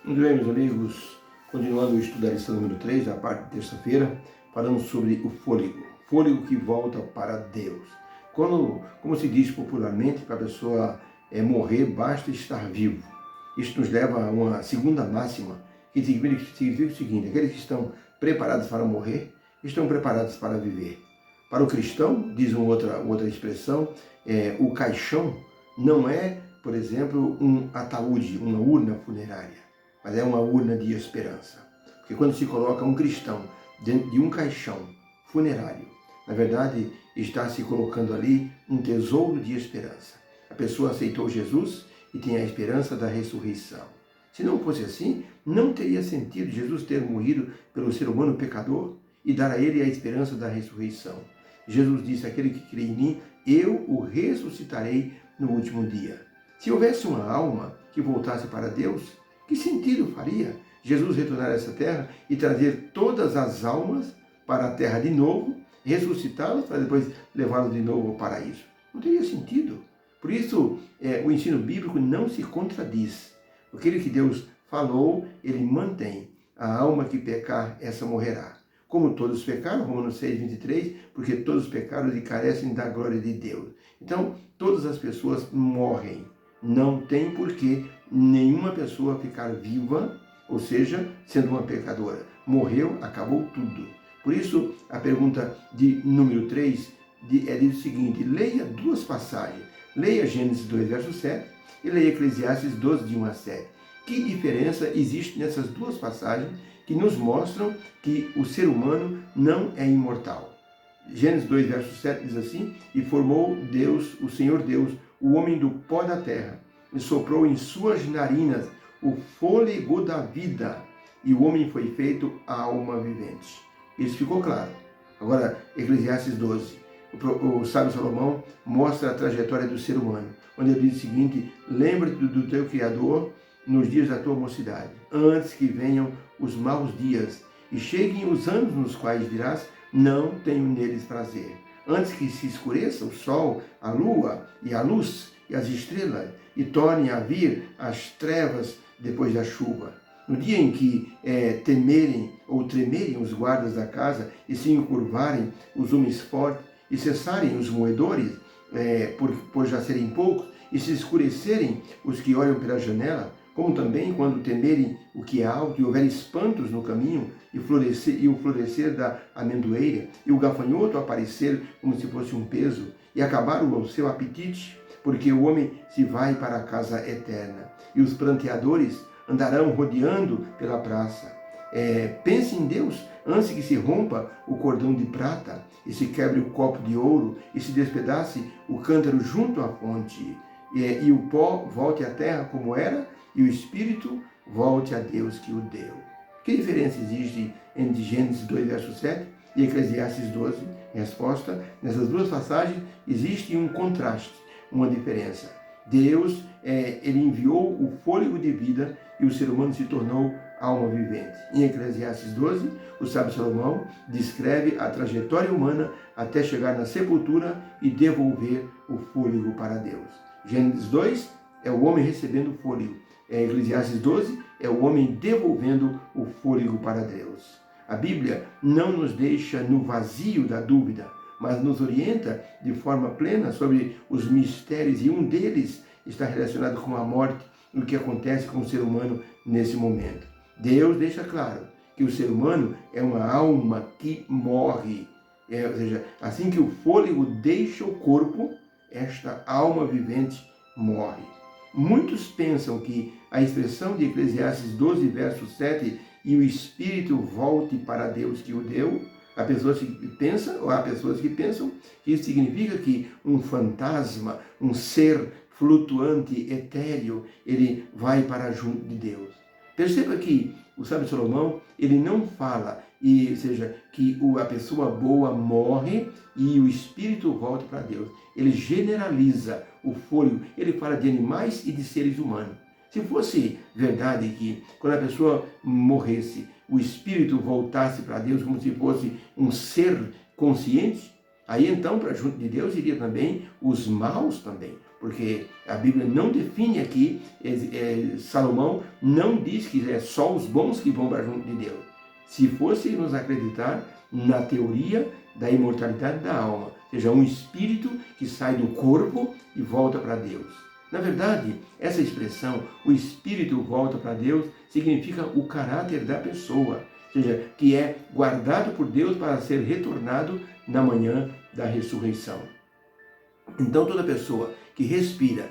Muito bem, meus amigos, continuando o estudo da lição número 3, a parte de terça-feira, falando sobre o fôlego que volta para Deus. Como se diz popularmente, para a pessoa morrer, basta estar vivo. Isto nos leva a uma segunda máxima, que significa o seguinte: aqueles que estão preparados para morrer, estão preparados para viver. Para o cristão, diz uma outra expressão, o caixão não é, por exemplo, um ataúde, uma urna funerária, mas é uma urna de esperança. Porque quando se coloca um cristão dentro de um caixão funerário, na verdade está se colocando ali um tesouro de esperança. A pessoa aceitou Jesus e tem a esperança da ressurreição. Se não fosse assim, não teria sentido Jesus ter morrido pelo ser humano pecador e dar a ele a esperança da ressurreição. Jesus disse: aquele que crê em mim, eu o ressuscitarei no último dia. Se houvesse uma alma que voltasse para Deus, que sentido faria Jesus retornar a essa terra e trazer todas as almas para a terra de novo, ressuscitá-las para depois levá-las de novo ao paraíso? Não teria sentido. Por isso, o ensino bíblico não se contradiz. Aquele que Deus falou, ele mantém. A alma que pecar, essa morrerá. Como todos pecaram, Romanos 6, 23, porque todos pecaram e carecem da glória de Deus. Então, todas as pessoas morrem. Não tem porquê nenhuma pessoa ficar viva, ou seja, sendo uma pecadora. Morreu, acabou tudo. Por isso, a pergunta de número 3 diz o seguinte: leia duas passagens. Leia Gênesis 2, verso 7 e leia Eclesiastes 12, de 1 a 7. Que diferença existe nessas duas passagens que nos mostram que o ser humano não é imortal? Gênesis 2, verso 7 diz assim: e formou Deus, o Senhor Deus, o homem do pó da terra, e soprou em suas narinas o fôlego da vida, e o homem foi feito alma vivente. Isso ficou claro. Agora, Eclesiastes 12. O sábio Salomão mostra a trajetória do ser humano, onde ele diz o seguinte: lembra-te do teu Criador nos dias da tua mocidade, antes que venham os maus dias, e cheguem os anos nos quais dirás: não tenho neles prazer. Antes que se escureça o sol, a lua e a luz e as estrelas, e tornem a vir as trevas depois da chuva. No dia em que temerem ou tremerem os guardas da casa, e se encurvarem os homens fortes, e cessarem os moedores, por já serem poucos, e se escurecerem os que olham pela janela, como também quando temerem o que é alto, e houver espantos no caminho, e o florescer da amendoeira, e o gafanhoto aparecer como se fosse um peso, e acabar o seu apetite, porque o homem se vai para a casa eterna, e os pranteadores andarão rodeando pela praça. Pense em Deus antes que se rompa o cordão de prata, e se quebre o copo de ouro, e se despedace o cântaro junto à fonte, e o pó volte à terra como era, e o espírito volte a Deus que o deu. Que diferença existe entre Gênesis 2, verso 7 e Eclesiastes 12? Resposta: nessas duas passagens existe um contraste, uma diferença. Deus, ele enviou o fôlego de vida e o ser humano se tornou alma vivente. Em Eclesiastes 12, o sábio Salomão descreve a trajetória humana até chegar na sepultura e devolver o fôlego para Deus. Gênesis 2 é o homem recebendo o fôlego. Eclesiastes 12 é o homem devolvendo o fôlego para Deus. A Bíblia não nos deixa no vazio da dúvida, mas nos orienta de forma plena sobre os mistérios, e um deles está relacionado com a morte e o que acontece com o ser humano nesse momento. Deus deixa claro que o ser humano é uma alma que morre. Ou seja, assim que o fôlego deixa o corpo, esta alma vivente morre. Muitos pensam que a expressão de Eclesiastes 12, verso 7, e o espírito volte para Deus que o deu, há pessoas que pensam que isso significa que um fantasma, um ser flutuante, etéreo, ele vai para junto de Deus. Perceba que o sábio Salomão, ele não fala, ou seja, que a pessoa boa morre e o espírito volta para Deus. Ele generaliza o fôlego, ele fala de animais e de seres humanos. Se fosse verdade que quando a pessoa morresse, o espírito voltasse para Deus como se fosse um ser consciente, aí então para junto de Deus iria também os maus também, porque a Bíblia não define aqui, Salomão não diz que é só os bons que vão para junto de Deus. Se fôssemos acreditar na teoria da imortalidade da alma, ou seja, um espírito que sai do corpo e volta para Deus. Na verdade, essa expressão, o espírito volta para Deus, significa o caráter da pessoa, ou seja, que é guardado por Deus para ser retornado na manhã da ressurreição. Então, toda pessoa que respira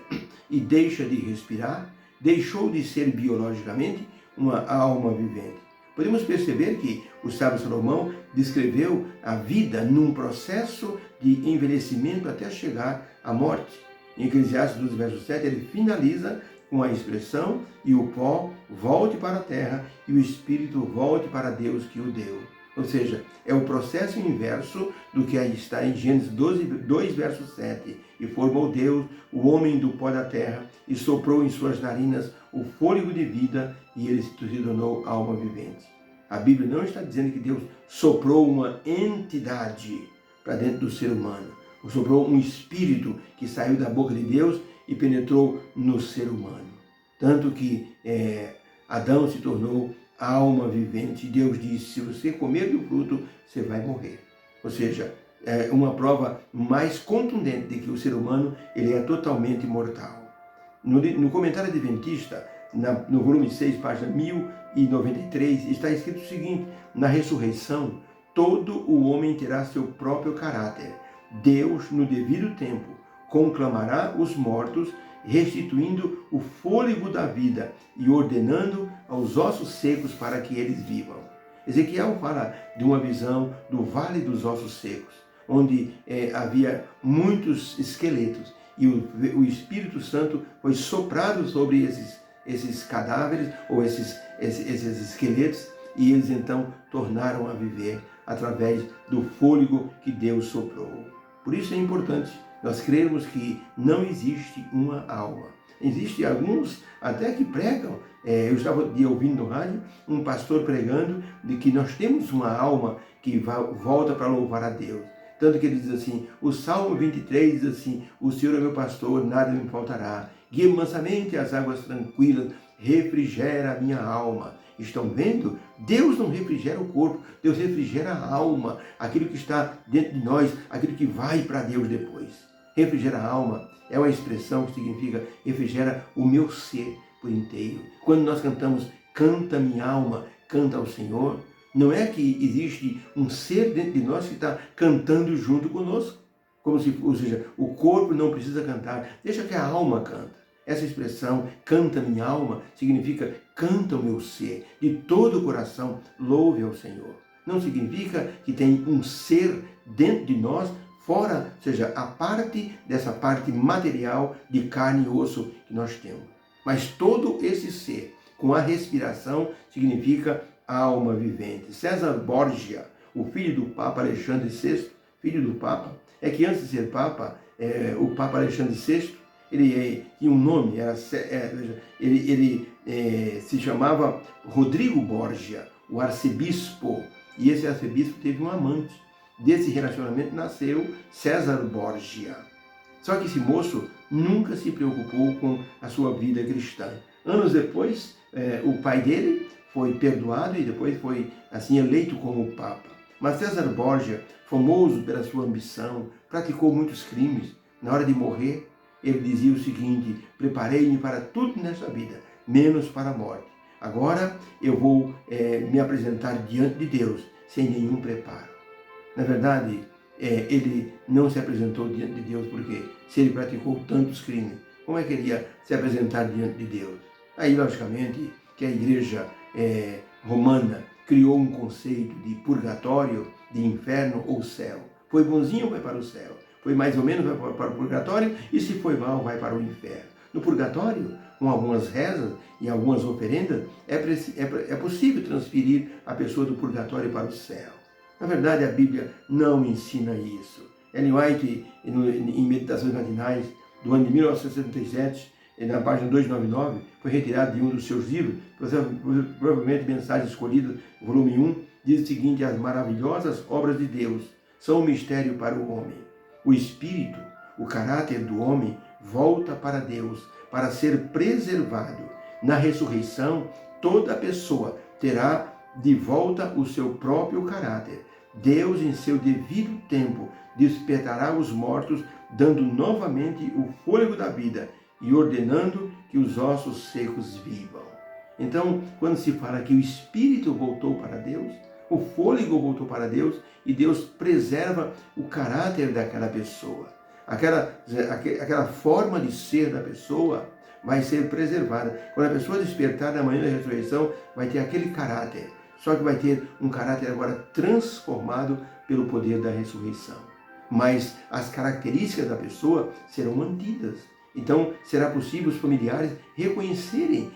e deixa de respirar, deixou de ser biologicamente uma alma vivente. Podemos perceber que o sábio Salomão descreveu a vida num processo de envelhecimento até chegar à morte. Em Eclesiastes 12, verso 7, ele finaliza com a expressão: e o pó volte para a terra e o espírito volte para Deus que o deu. Ou seja, é o processo inverso do que aí está em Gênesis 2, verso 7. E formou Deus o homem do pó da terra e soprou em suas narinas o fôlego de vida e ele se tornou alma vivente. A Bíblia não está dizendo que Deus soprou uma entidade para dentro do ser humano. Soprou um espírito que saiu da boca de Deus e penetrou no ser humano. Tanto que Adão se tornou alma vivente. Deus disse: se você comer do fruto, você vai morrer. Ou seja, é uma prova mais contundente de que o ser humano ele é totalmente mortal. No comentário adventista, no volume 6, página 1093, está escrito o seguinte: na ressurreição, todo o homem terá seu próprio caráter. Deus, no devido tempo, conclamará os mortos, restituindo o fôlego da vida e ordenando aos ossos secos para que eles vivam. Ezequiel fala de uma visão do Vale dos Ossos Secos, onde havia muitos esqueletos e o Espírito Santo foi soprado sobre esses cadáveres ou esses esqueletos, e eles então tornaram a viver através do fôlego que Deus soprou. Por isso é importante nós crermos que não existe uma alma. Existem alguns até que pregam, eu estava ouvindo no rádio um pastor pregando de que nós temos uma alma que volta para louvar a Deus. Tanto que ele diz assim, o Salmo 23 diz assim: o Senhor é meu pastor, nada me faltará. Guia mansamente as águas tranquilas, refrigera a minha alma. Estão vendo? Deus não refrigera o corpo, Deus refrigera a alma, aquilo que está dentro de nós, aquilo que vai para Deus depois. Refrigera a alma é uma expressão que significa refrigera o meu ser por inteiro. Quando nós cantamos, canta minha alma, canta ao Senhor, não é que existe um ser dentro de nós que está cantando junto conosco. Ou seja, o corpo não precisa cantar, deixa que a alma canta. Essa expressão, canta minha alma, significa canta o meu ser, de todo o coração, louve ao Senhor. Não significa que tem um ser dentro de nós, fora, ou seja, a parte dessa parte material de carne e osso que nós temos. Mas todo esse ser, com a respiração, significa alma vivente. César Borgia, o filho do Papa Alexandre VI, filho do Papa, é que antes de ser Papa, o Papa Alexandre VI, ele tinha um nome, ele se chamava Rodrigo Borgia, o arcebispo, e esse arcebispo teve um amante. Desse relacionamento nasceu César Borgia. Só que esse moço nunca se preocupou com a sua vida cristã. Anos depois, o pai dele foi perdoado e depois foi assim eleito como Papa. Mas César Borgia, famoso pela sua ambição, praticou muitos crimes. Na hora de morrer, ele dizia o seguinte: preparei-me para tudo nesta vida, menos para a morte. Agora eu vou me apresentar diante de Deus sem nenhum preparo. Na verdade, ele não se apresentou diante de Deus porque se ele praticou tantos crimes, como é que ele ia se apresentar diante de Deus? Aí, logicamente, que a igreja romana criou um conceito de purgatório, de inferno ou céu. Foi bonzinho, vai para o céu. Foi mais ou menos, vai para o purgatório, e se foi mal, vai para o inferno. No purgatório, com algumas rezas e algumas oferendas, é possível transferir a pessoa do purgatório para o céu. Na verdade, a Bíblia não ensina isso. Ellen White, em Meditações Matinais, do ano de 1967, na página 299, foi retirado de um dos seus livros, provavelmente Mensagens Escolhidas, volume 1, diz o seguinte: as maravilhosas obras de Deus são um mistério para o homem. O espírito, o caráter do homem, volta para Deus para ser preservado. Na ressurreição, toda pessoa terá de volta o seu próprio caráter. Deus, em seu devido tempo, despertará os mortos, dando novamente o fôlego da vida e ordenando que os ossos secos vivam. Então, quando se fala que o espírito voltou para Deus, o fôlego voltou para Deus e Deus preserva o caráter daquela pessoa. Aquela forma de ser da pessoa vai ser preservada. Quando a pessoa despertar na manhã da ressurreição, vai ter aquele caráter. Só que vai ter um caráter agora transformado pelo poder da ressurreição. Mas as características da pessoa serão mantidas. Então, será possível os familiares reconhecerem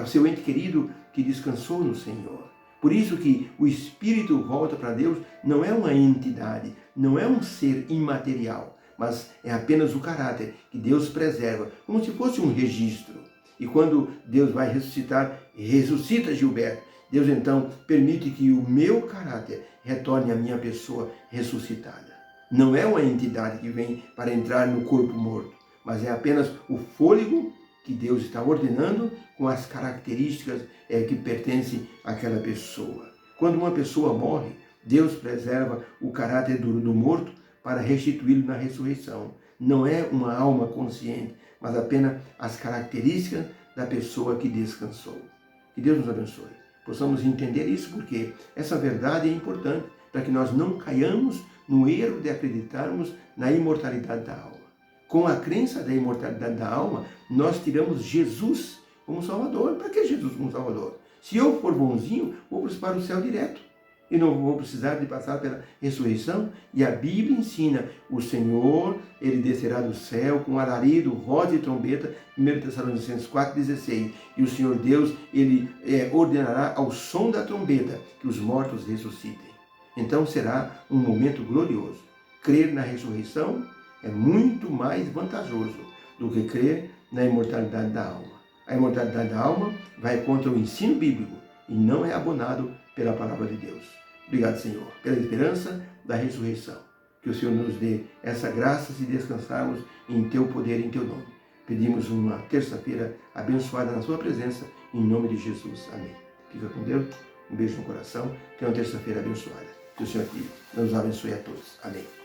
o seu ente querido que descansou no Senhor. Por isso que o espírito volta para Deus não é uma entidade, não é um ser imaterial, mas é apenas o caráter que Deus preserva, como se fosse um registro. E quando Deus vai ressuscitar, ressuscita Gilberto, Deus então permite que o meu caráter retorne à minha pessoa ressuscitada. Não é uma entidade que vem para entrar no corpo morto, mas é apenas o fôlego que Deus está ordenando com as características que pertencem àquela pessoa. Quando uma pessoa morre, Deus preserva o caráter do morto para restituí-lo na ressurreição. Não é uma alma consciente, mas apenas as características da pessoa que descansou. Que Deus nos abençoe. Possamos entender isso porque essa verdade é importante para que nós não caiamos no erro de acreditarmos na imortalidade da alma. Com a crença da imortalidade da alma, nós tiramos Jesus como Salvador. Para que Jesus como Salvador? Se eu for bonzinho, vou para o céu direto. E não vou precisar de passar pela ressurreição. E a Bíblia ensina, o Senhor, Ele descerá do céu com alarido, voz e trombeta, 1 Tessalonicenses 4,16. E o Senhor Deus, Ele ordenará ao som da trombeta que os mortos ressuscitem. Então será um momento glorioso. Crer na ressurreição é muito mais vantajoso do que crer na imortalidade da alma. A imortalidade da alma vai contra o ensino bíblico e não é abonado pela palavra de Deus. Obrigado, Senhor, pela esperança da ressurreição. Que o Senhor nos dê essa graça de descansarmos em Teu poder e em Teu nome. Pedimos uma terça-feira abençoada na Sua presença, em nome de Jesus. Amém. Fica com Deus, um beijo no coração, tenha uma terça-feira abençoada. Que o Senhor aqui nos abençoe a todos. Amém.